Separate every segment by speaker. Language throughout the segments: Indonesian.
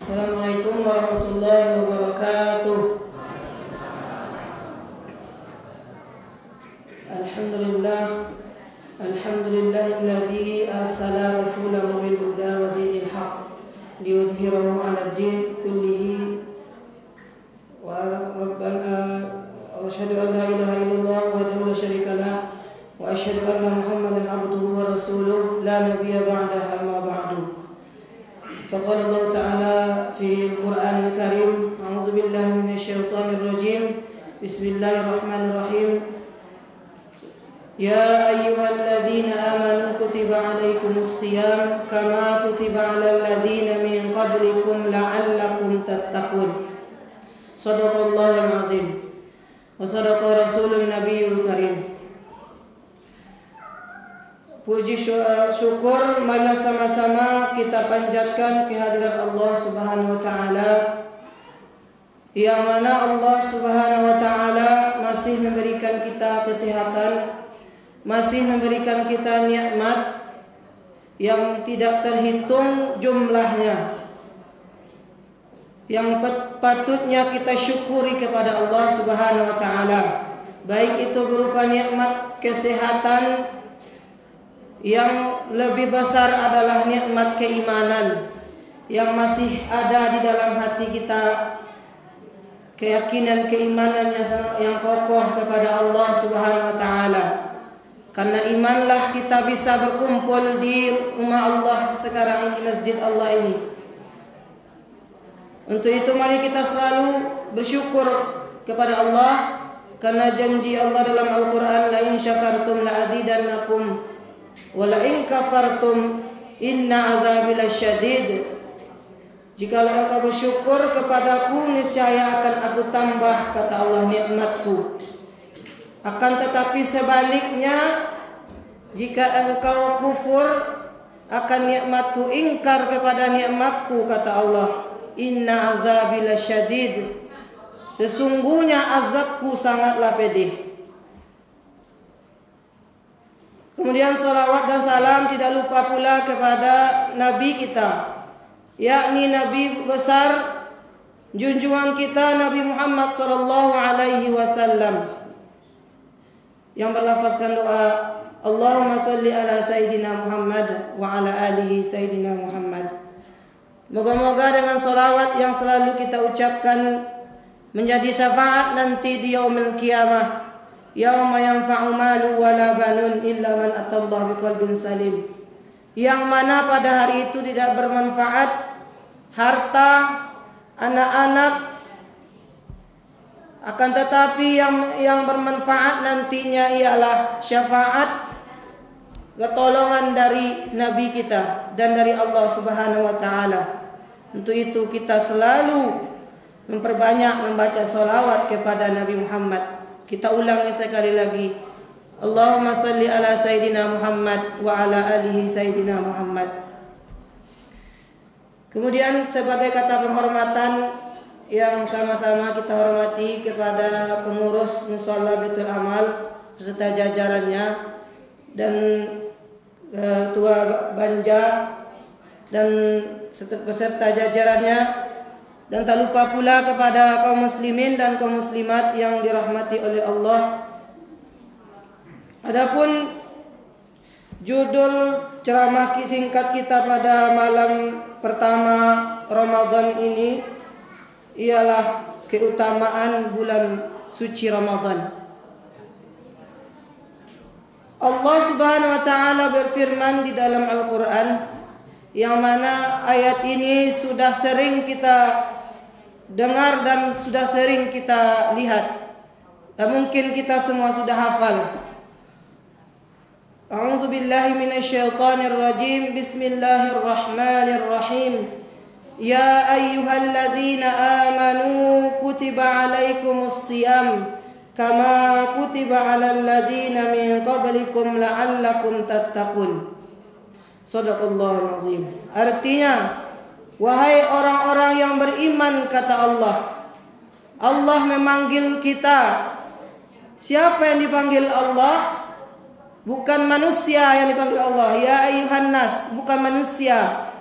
Speaker 1: Assalamualaikum warahmatullahi wabarakatuh. Alhamdulillahilladzi arsala rasulahu bil huda wa dinil haqq liyudhhirahu 'alad din kullihi wa asyhadu an la ilaha illallah wahdahu la syarika lah wa asyhadu anna Muhammadan abduhu wa rasuluh la nabiyya ba'dahu amma ba'du. فقال الله تعالى في القرآن الكريم أعوذ بالله من الشيطان الرجيم بسم الله الرحمن الرحيم يا أيها الذين آمنوا كتب عليكم الصيام كما كتب على الذين من قبلكم لعلكم تتقون صدق الله العظيم وصدق رسول النبي الكريم. Puji syukur marilah sama-sama kita panjatkan kehadirat Allah Subhanahu wa taala, yang mana Allah Subhanahu wa taala masih memberikan kita kesehatan, masih memberikan kita nikmat yang tidak terhitung jumlahnya, yang patutnya kita syukuri kepada Allah Subhanahu wa taala, baik itu berupa nikmat kesehatan. Yang lebih besar adalah nikmat keimanan yang masih ada di dalam hati kita, keyakinan keimanan yang kokoh kepada Allah Subhanahu wa taala. Karena imanlah kita bisa berkumpul di rumah Allah sekarang ini, masjid Allah ini. Untuk itu mari kita selalu bersyukur kepada Allah, karena janji Allah dalam Al-Qur'an, la in syakartum la azidannakum wala in kafartum inna azabi lasyadid. Jikalau engkau bersyukur kepadaku, niscaya akan aku tambah, kata Allah, nikmatku. Akan tetapi sebaliknya, jika engkau kufur akan nikmatku, ingkar kepada nikmatku, kata Allah, inna azabi lasyadid, sesungguhnya azabku sangatlah pedih. Kemudian salawat dan salam tidak lupa pula kepada Nabi kita, yakni Nabi besar junjungan kita, Nabi Muhammad sallallahu alaihi wasallam, yang berlafazkan doa Allahumma salli ala Sayyidina Muhammad wa ala alihi Sayyidina Muhammad. Moga-moga dengan salawat yang selalu kita ucapkan menjadi syafaat nanti di yaumil qiyamah, yauma yanfa'u malu wala banun illa man atallaha biqalbin salim, yang mana pada hari itu tidak bermanfaat harta, anak-anak, akan tetapi yang bermanfaat nantinya ialah syafaat, pertolongan dari Nabi kita dan dari Allah Subhanahu wa taala. Untuk itu kita selalu memperbanyak membaca salawat kepada Nabi Muhammad. Kita ulangi sekali lagi, Allahumma salli ala Sayyidina Muhammad wa ala alihi Sayyidina Muhammad. Kemudian sebagai kata penghormatan yang sama-sama kita hormati kepada pengurus Musholla Baitul Amal beserta jajarannya, dan Ketua Banja dan beserta jajarannya, dan tak lupa pula kepada kaum muslimin dan kaum muslimat yang dirahmati oleh Allah. Adapun judul ceramah singkat kita pada malam pertama Ramadan ini ialah keutamaan bulan suci Ramadan. Allah Subhanahu wa taala berfirman di dalam Al-Qur'an, yang mana ayat ini sudah sering kita dengar dan sudah sering kita lihat, dan mungkin kita semua sudah hafal. A'udzu billahi minasyaitonir rajim. Bismillahirrahmanirrahim. Ya ayyuhalladzina amanu kutiba 'alaikumus shiyam kama kutiba 'alal ladzina min qablikum la'allakum tattaqun. Shadaqallahul azim. Artinya, wahai orang-orang yang beriman, kata Allah, Allah memanggil kita. Siapa yang dipanggil Allah? Bukan manusia yang dipanggil Allah. Ya ayyuhan nas, bukan manusia.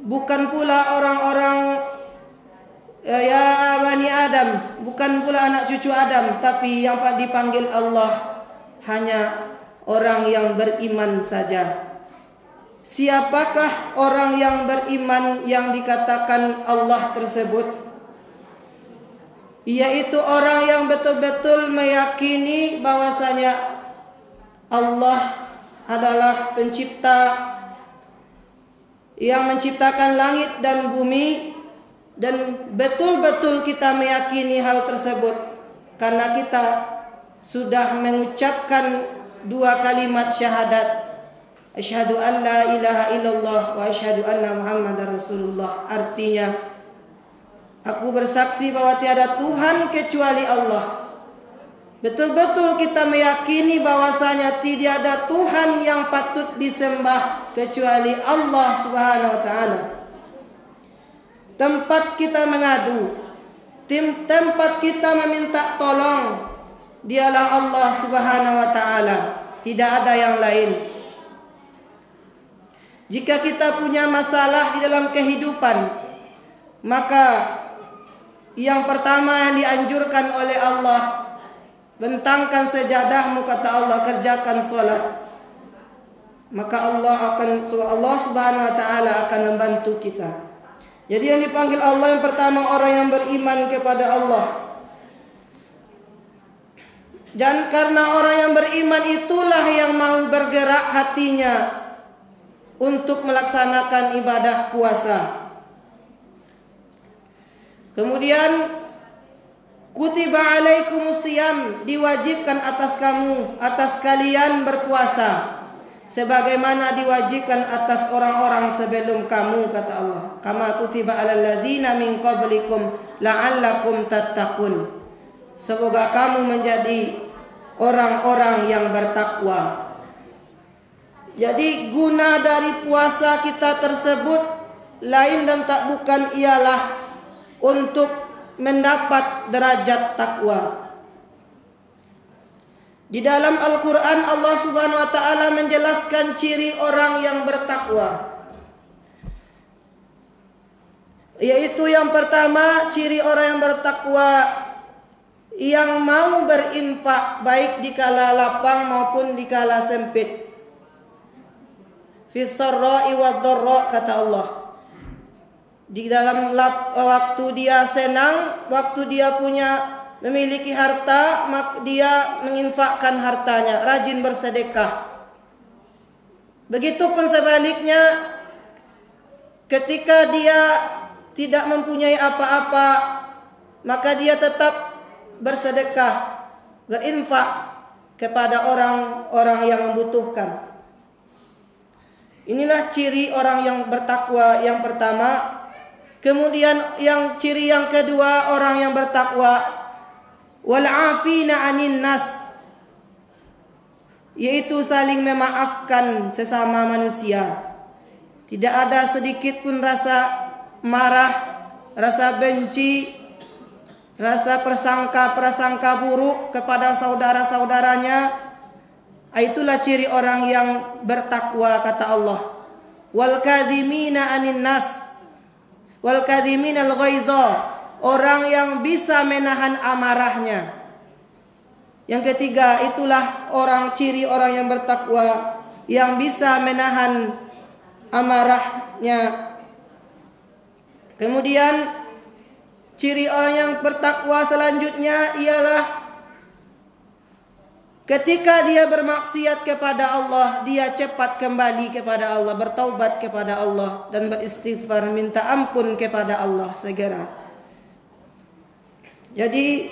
Speaker 1: Bukan pula orang-orang ya bani Adam, bukan pula anak cucu Adam, tapi yang dipanggil Allah hanya orang yang beriman saja. Siapakah orang yang beriman yang dikatakan Allah tersebut? Yaitu orang yang betul-betul meyakini bahwasanya Allah adalah pencipta yang menciptakan langit dan bumi, dan betul-betul kita meyakini hal tersebut karena kita sudah mengucapkan dua kalimat syahadat, asyhadu an la ilaha illallah wa asyhadu anna muhammadar rasulullah. Artinya, aku bersaksi bahwa tiada Tuhan kecuali Allah. Betul-betul kita meyakini bahwasanya tidak ada Tuhan yang patut disembah kecuali Allah Subhanahu wa taala. Tempat kita mengadu, tempat kita meminta tolong, dialah Allah Subhanahu wa taala, tidak ada yang lain. Jika kita punya masalah di dalam kehidupan, maka yang pertama yang dianjurkan oleh Allah, bentangkan sejadahmu, kata Allah, kerjakan solat. Maka Allah Subhanahu wa taala akan membantu kita. Jadi yang dipanggil Allah yang pertama orang yang beriman kepada Allah. Dan karena orang yang beriman itulah yang mau bergerak hatinya untuk melaksanakan ibadah puasa. Kemudian kutiba alaikumusiyam, diwajibkan atas kamu, atas kalian berpuasa sebagaimana diwajibkan atas orang-orang sebelum kamu, kata Allah. Kama kutiba alal ladzina min qablikum la'allakum tattaqun. Semoga kamu menjadi orang-orang yang bertakwa. Jadi guna dari puasa kita tersebut lain dan tak bukan ialah untuk mendapat derajat takwa. Di dalam Al-Quran Allah Subhanahu wa ta'ala menjelaskan ciri orang yang bertakwa, yaitu yang pertama, ciri orang yang bertakwa yang mau berinfak baik di kala lapang maupun di kala sempit. Fisarra'i wad-dharra, kata Allah. Di dalam waktu dia senang, waktu dia memiliki harta, maka dia menginfakkan hartanya, rajin bersedekah. Begitupun sebaliknya, ketika dia tidak mempunyai apa-apa, maka dia tetap bersedekah, berinfak kepada orang-orang yang membutuhkan. Inilah ciri orang yang bertakwa yang pertama. Kemudian ciri yang kedua orang yang bertakwa, wal afina anin nas, yaitu saling memaafkan sesama manusia. Tidak ada sedikit pun rasa marah, rasa benci, rasa prasangka buruk kepada saudara-saudaranya. Itulah ciri orang yang bertakwa, kata Allah. Wal kadhimina anin nas wal kadhiminal ghaidha, orang yang bisa menahan amarahnya. Yang ketiga, itulah ciri orang yang bertakwa yang bisa menahan amarahnya. Kemudian ciri orang yang bertakwa selanjutnya ialah ketika dia bermaksiat kepada Allah, dia cepat kembali kepada Allah, bertaubat kepada Allah dan beristighfar, minta ampun kepada Allah segera. Jadi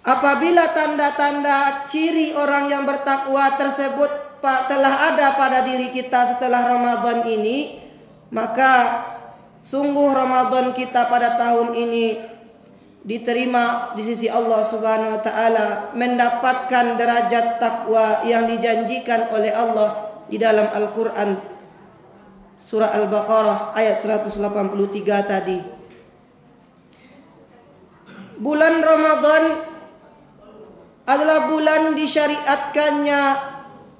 Speaker 1: apabila tanda-tanda ciri orang yang bertakwa tersebut telah ada pada diri kita setelah Ramadan ini, maka sungguh Ramadan kita pada tahun ini diterima di sisi Allah Subhanahu wa taala, mendapatkan derajat takwa yang dijanjikan oleh Allah di dalam Al-Qur'an surah Al-Baqarah ayat 183 tadi. Bulan Ramadan adalah bulan disyariatkannya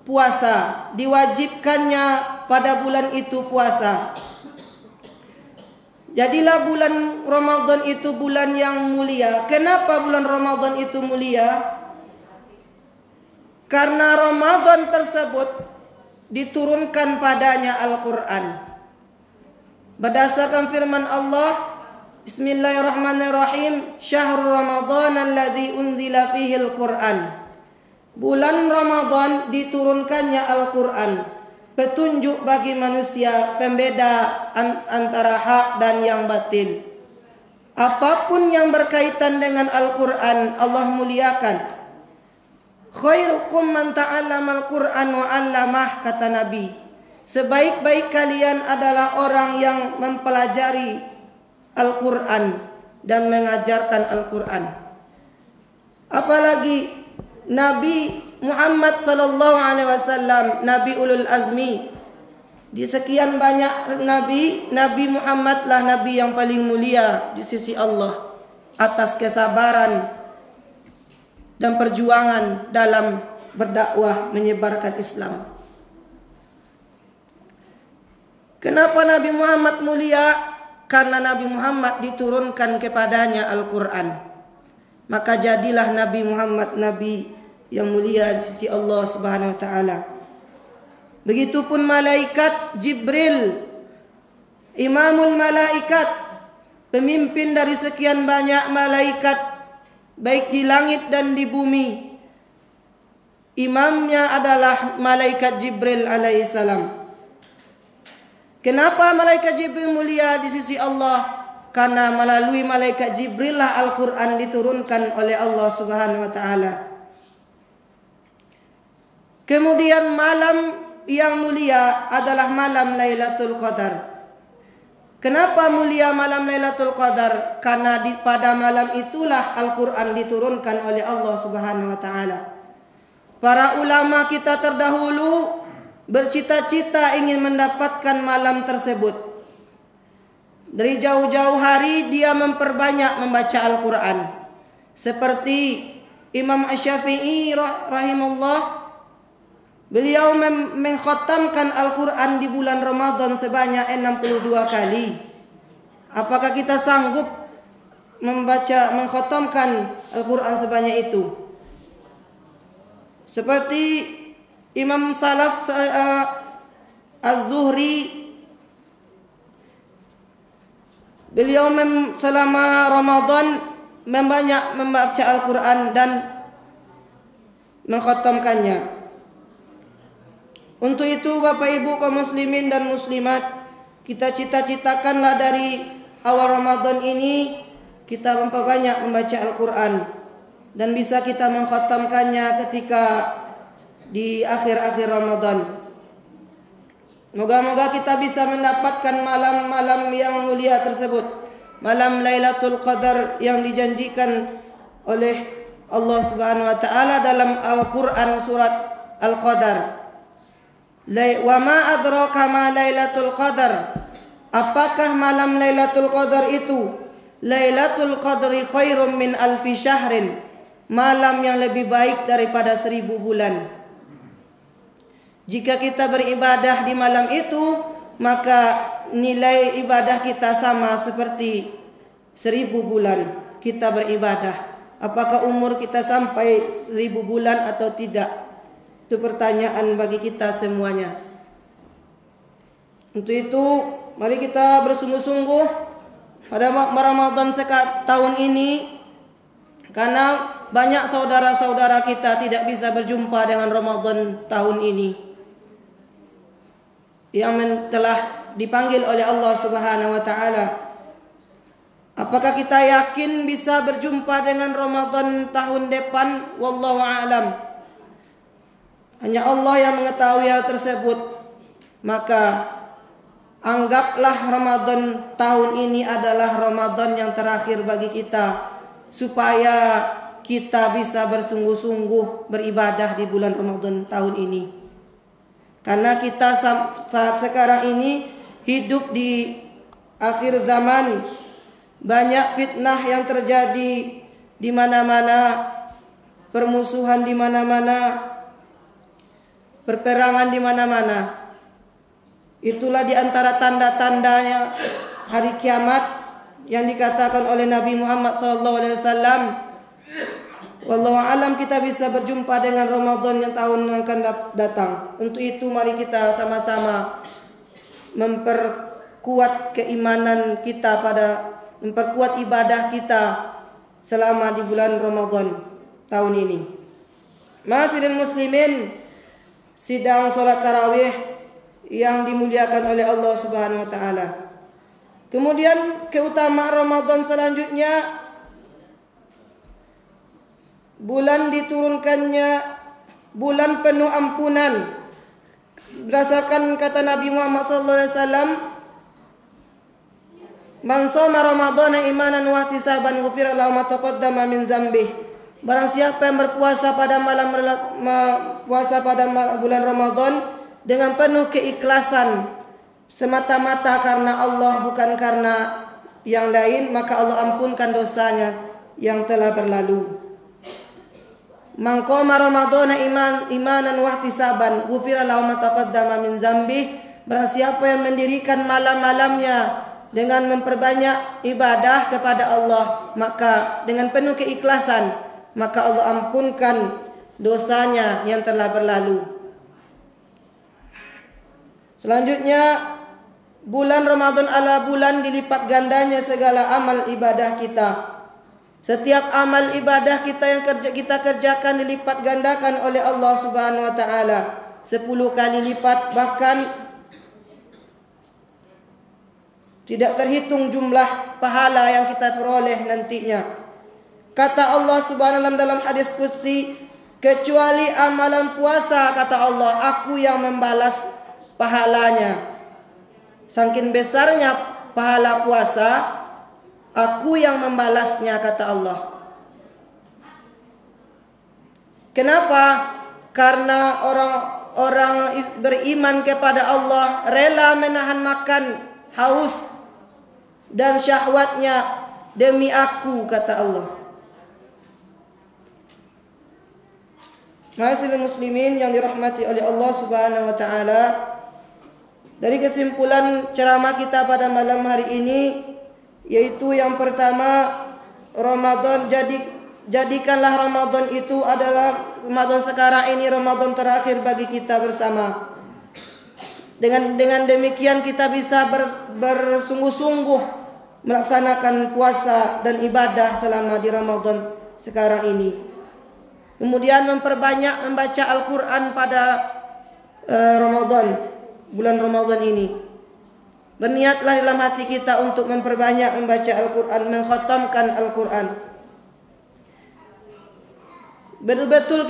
Speaker 1: puasa, diwajibkannya pada bulan itu puasa. Jadilah bulan Ramadan itu bulan yang mulia. Kenapa bulan Ramadan itu mulia? Karena Ramadan tersebut diturunkan padanya Al-Quran. Berdasarkan firman Allah, Bismillahirrahmanirrahim, Syahrul Ramadan alladzi unzila fihi Al-Quran. Bulan Ramadan diturunkannya Al-Quran, petunjuk bagi manusia, pembeda antara hak dan yang batil. Apapun yang berkaitan dengan Al-Quran Allah muliakan. Khairukum man ta'allamal Qur'an wa 'allamah, kata Nabi. Sebaik-baik kalian adalah orang yang mempelajari Al-Quran dan mengajarkan Al-Quran. Apalagi Nabi Muhammad sallallahu alaihi wasallam, Nabi ulul azmi. Di sekian banyak nabi, Nabi Muhammadlah nabi yang paling mulia di sisi Allah atas kesabaran dan perjuangan dalam berdakwah menyebarkan Islam. Kenapa Nabi Muhammad mulia? Karena Nabi Muhammad diturunkan kepadanya Al-Quran. Maka jadilah Nabi Muhammad nabi yang mulia di sisi Allah Subhanahu wa taala. Begitupun malaikat Jibril, imamul malaikat, pemimpin dari sekian banyak malaikat baik di langit dan di bumi. Imamnya adalah malaikat Jibril alaihissalam. Kenapa malaikat Jibril mulia di sisi Allah? Karena melalui malaikat Jibril lah Al-Quran diturunkan oleh Allah Subhanahu wa taala. Kemudian malam yang mulia adalah malam Lailatul Qadar. Kenapa mulia malam Lailatul Qadar? Karena pada malam itulah Al-Quran diturunkan oleh Allah Subhanahu wa taala. Para ulama kita terdahulu bercita-cita ingin mendapatkan malam tersebut. Dari jauh-jauh hari dia memperbanyak membaca Al-Quran. Seperti Imam Asy-Syafi'i rahimahullah, beliau mengkhatamkan Al-Quran di bulan Ramadan sebanyak 62 kali. Apakah kita sanggup mengkhatamkan Al-Quran sebanyak itu? Seperti Imam Salaf Az-Zuhri, beliau selama Ramadan membanyak membaca Al-Quran dan mengkhatamkannya. Untuk itu Bapak Ibu kaum muslimin dan muslimat, kita cita-citakanlah dari awal Ramadan ini kita memperbanyak membaca Al-Quran dan bisa kita mengkhatamkannya ketika di akhir-akhir Ramadan. Moga-moga kita bisa mendapatkan malam-malam yang mulia tersebut, malam Lailatul Qadar yang dijanjikan oleh Allah Subhanahu wa taala dalam Al-Qur'an surat Al-Qadar. Wa ma adraka ma Lailatul Qadar? Apakah malam Lailatul Qadar itu? Lailatul Qadri khairum min alfi syahrin. Malam yang lebih baik daripada 1000 bulan. Jika kita beribadah di malam itu, maka nilai ibadah kita sama seperti 1000 bulan kita beribadah. Apakah umur kita sampai 1000 bulan atau tidak? Itu pertanyaan bagi kita semuanya. Untuk itu, mari kita bersungguh-sungguh pada Ramadan tahun ini, karena banyak saudara-saudara kita tidak bisa berjumpa dengan Ramadan tahun ini yang telah dipanggil oleh Allah Subhanahu wa taala. Apakah kita yakin bisa berjumpa dengan Ramadan tahun depan? Wallahu a'lam. Hanya Allah yang mengetahui hal tersebut. Maka anggaplah Ramadan tahun ini adalah Ramadan yang terakhir bagi kita, supaya kita bisa bersungguh-sungguh beribadah di bulan Ramadan tahun ini. Karena kita saat sekarang ini hidup di akhir zaman, banyak fitnah yang terjadi di mana-mana, permusuhan di mana-mana, perperangan di mana-mana. Itulah di antara tanda-tandanya hari kiamat yang dikatakan oleh Nabi Muhammad SAW. Wallahu alam, kita bisa berjumpa dengan Ramadan yang tahun yang akan datang. Untuk itu mari kita sama-sama memperkuat keimanan kita memperkuat ibadah kita selama di bulan Ramadan tahun ini. Ma'asyiral muslimin, sidang salat tarawih yang dimuliakan oleh Allah Subhanahu wa taala. Kemudian keutamaan Ramadan selanjutnya, bulan diturunkannya bulan penuh ampunan. Berdasarkan kata Nabi Muhammad SAW, man shoma ramadhana imanan wa ihtisaban ghufira lahu ma taqaddama min dzambih. Barang siapa yang berpuasa pada bulan Ramadan dengan penuh keikhlasan, semata-mata karena Allah, bukan karena yang lain, maka Allah ampunkan dosanya yang telah berlalu. Man qama ramadhana imanan wa ihtisaban ghufira lahu ma taqaddama min dzambih. Barang siapa yang mendirikan malam-malamnya dengan memperbanyak ibadah kepada Allah, maka dengan penuh keikhlasan, maka Allah ampunkan dosanya yang telah berlalu. Selanjutnya, bulan Ramadan adalah bulan dilipat gandanya segala amal ibadah kita. Setiap amal ibadah kita yang kita kerjakan dilipat gandakan oleh Allah Subhanahu wa taala 10 kali lipat, bahkan tidak terhitung jumlah pahala yang kita peroleh nantinya. Kata Allah Subhanahu wa taala dalam hadis qudsi, kecuali amalan puasa, kata Allah, aku yang membalas pahalanya. Saking besarnya pahala puasa, aku yang membalasnya, kata Allah. Kenapa? Karena orang-orang beriman kepada Allah rela menahan makan, haus dan syahwatnya demi aku, kata Allah. Ma'asyiral muslimin yang dirahmati oleh Allah Subhanahu wa taala, dari kesimpulan ceramah kita pada malam hari ini, yaitu yang pertama, Ramadan, jadikanlah Ramadan itu adalah Ramadan sekarang ini Ramadan terakhir bagi kita bersama. Dengan demikian kita bisa bersungguh-sungguh melaksanakan puasa dan ibadah selama di Ramadan sekarang ini. Kemudian memperbanyak membaca Al-Quran pada bulan Ramadan ini. Berniatlah dalam hati kita untuk memperbanyak membaca Al-Quran, mengkhatamkan Al-Quran. Betul-betul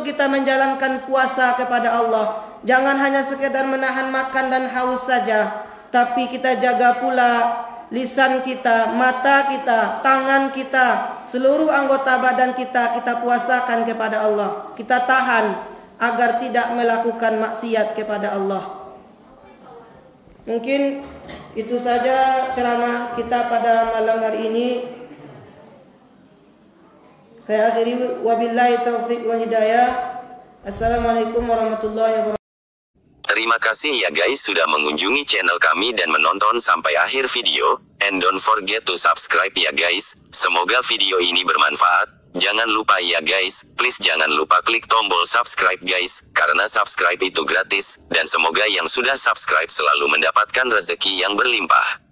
Speaker 1: kita menjalankan puasa kepada Allah. Jangan hanya sekedar menahan makan dan haus saja, tapi kita jaga pula lisan kita, mata kita, tangan kita, seluruh anggota badan kita puasakan kepada Allah. Kita tahan agar tidak melakukan maksiat kepada Allah. Mungkin itu saja ceramah kita pada malam hari ini. Saya akhiri, wabillahi taufiq wa hidayah. Assalamualaikum warahmatullahi wabarakatuh.
Speaker 2: Terima kasih ya guys sudah mengunjungi channel kami dan menonton sampai akhir video. And don't forget to subscribe ya guys. Semoga video ini bermanfaat. Jangan lupa ya guys, please jangan lupa klik tombol subscribe guys, karena subscribe itu gratis. Dan semoga yang sudah subscribe selalu mendapatkan rezeki yang berlimpah.